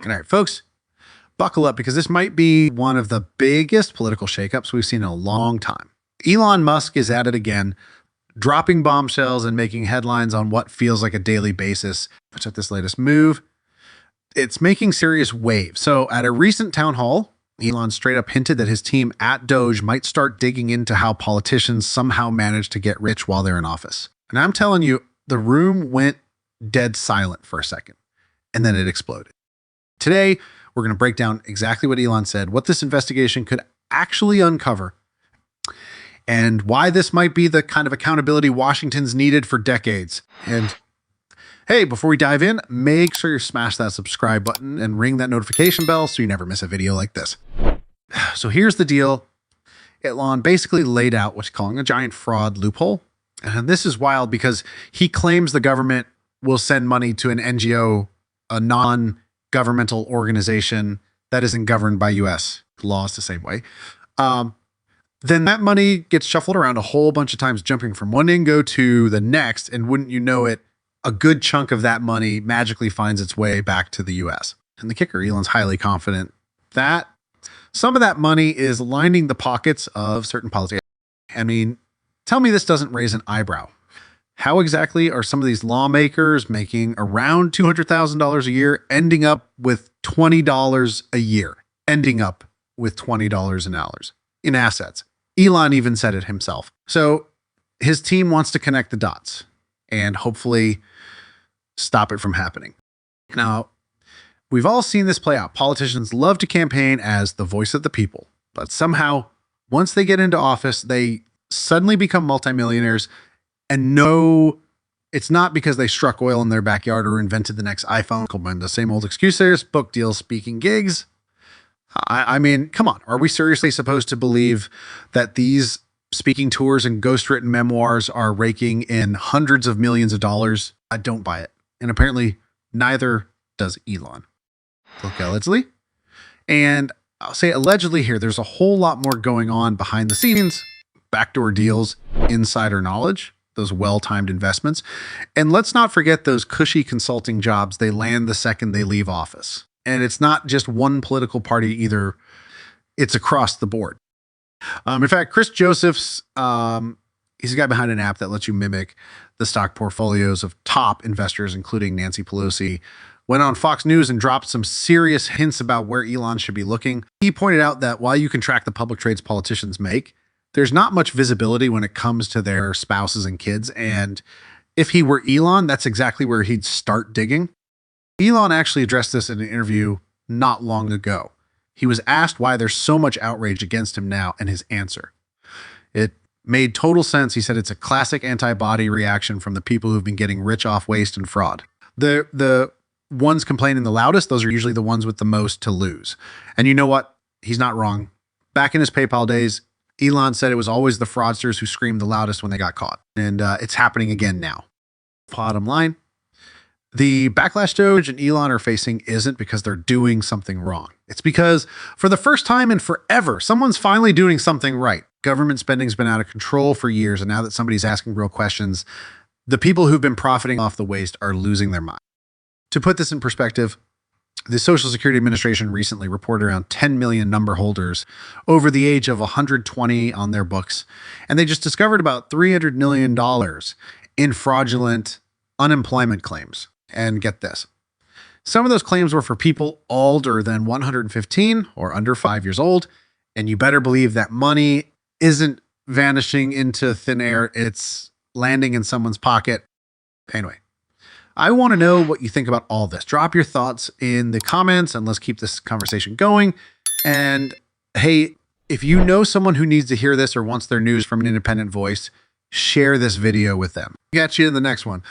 All right, folks, buckle up because this might be one of the biggest political shakeups we've seen in a long time. Elon Musk is at it again, dropping bombshells and making headlines on what feels like a daily basis. Check this latest move. It's making serious waves. So at a recent town hall, Elon straight up hinted that his team at Doge might start digging into how politicians somehow manage to get rich while they're in office. And I'm telling you, the room went dead silent for a second, and then it exploded. Today, we're going to break down exactly what Elon said, what this investigation could actually uncover, and why this might be the kind of accountability Washington's needed for decades. And hey, before we dive in, make sure you smash that subscribe button and ring that notification bell so you never miss a video like this. So here's the deal. Elon basically laid out what he's calling a giant fraud loophole. And this is wild because he claims the government will send money to an NGO, a non-governmental organization that isn't governed by US laws the same way. Then that money gets shuffled around a whole bunch of times, jumping from one Ingo to the next. And wouldn't you know it, a good chunk of that money magically finds its way back to the US. And the kicker, Elon's highly confident that some of that money is lining the pockets of certain politicians. I mean, tell me this doesn't raise an eyebrow. How exactly are some of these lawmakers making around $200,000 a year, ending up with $20 a year, ending up with $20 in assets? Elon even said it himself. So his team wants to connect the dots and hopefully stop it from happening. Now, we've all seen this play out. Politicians love to campaign as the voice of the people, but somehow once they get into office, they suddenly become multimillionaires. And no, it's not because they struck oil in their backyard or invented the next iPhone. The same old excuses, book deals, speaking gigs. I mean, come on. Are we seriously supposed to believe that these speaking tours and ghostwritten memoirs are raking in hundreds of millions of dollars? I don't buy it. And apparently neither does Elon. Look, allegedly. And I'll say allegedly here, there's a whole lot more going on behind the scenes, backdoor deals, insider knowledge, those well-timed investments. And let's not forget those cushy consulting jobs they land the second they leave office. And it's not just one political party either. It's across the board. In fact, Chris Josephs, he's a guy behind an app that lets you mimic the stock portfolios of top investors, including Nancy Pelosi, went on Fox News and dropped some serious hints about where Elon should be looking. He pointed out that while you can track the public trades politicians make, there's not much visibility when it comes to their spouses and kids. And if he were Elon, that's exactly where he'd start digging. Elon actually addressed this in an interview not long ago. He was asked why there's so much outrage against him now, and his answer. It made total sense. He said it's a classic antibody reaction from the people who've been getting rich off waste and fraud. The ones complaining the loudest, those are usually the ones with the most to lose. And you know what? He's not wrong. Back in his PayPal days, Elon said it was always the fraudsters who screamed the loudest when they got caught. And it's happening again now. Bottom line, the backlash Doge and Elon are facing isn't because they're doing something wrong. It's because for the first time in forever, someone's finally doing something right. Government spending's been out of control for years, and now that somebody's asking real questions, the people who've been profiting off the waste are losing their mind. To put this in perspective, the Social Security Administration recently reported around 10 million number holders over the age of 120 on their books, and they just discovered about $300 million in fraudulent unemployment claims. And get this, some of those claims were for people older than 115 or under 5 years old, and you better believe that money isn't vanishing into thin air. It's landing in someone's pocket. Anyway, I want to know what you think about all this. Drop your thoughts in the comments and let's keep this conversation going. And hey, if you know someone who needs to hear this or wants their news from an independent voice, share this video with them. Catch you in the next one.